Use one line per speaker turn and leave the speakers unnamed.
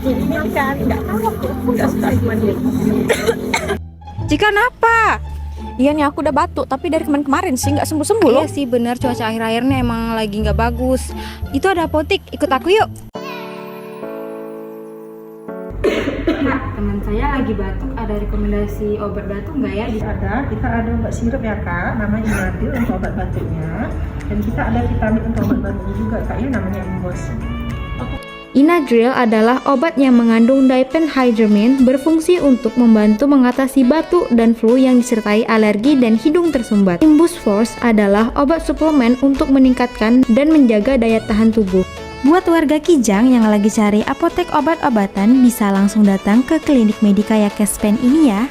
Jadinya kan nggak tahu aku nggak suka mandi.
Jika kenapa?
Iya nih aku udah batuk tapi dari kemarin sih nggak sembuh loh.
Iya sih bener, cuaca akhir-akhirnya emang lagi nggak bagus. Itu ada apotik, ikut aku yuk. Kak, teman saya lagi batuk, ada rekomendasi obat batuk nggak ya?
Ada, kita ada obat sirup ya kak, namanya Inadil untuk obat batuknya, dan kita ada vitamin untuk obat batuknya juga kak ya, namanya Imbos.
Inadril adalah obat yang mengandung diphenhydramine, berfungsi untuk membantu mengatasi batuk dan flu yang disertai alergi dan hidung tersumbat. Imbus Force adalah obat suplemen untuk meningkatkan dan menjaga daya tahan tubuh.
Buat warga Kijang yang lagi cari apotek obat-obatan, bisa langsung datang ke klinik Medika Yakespen ini ya.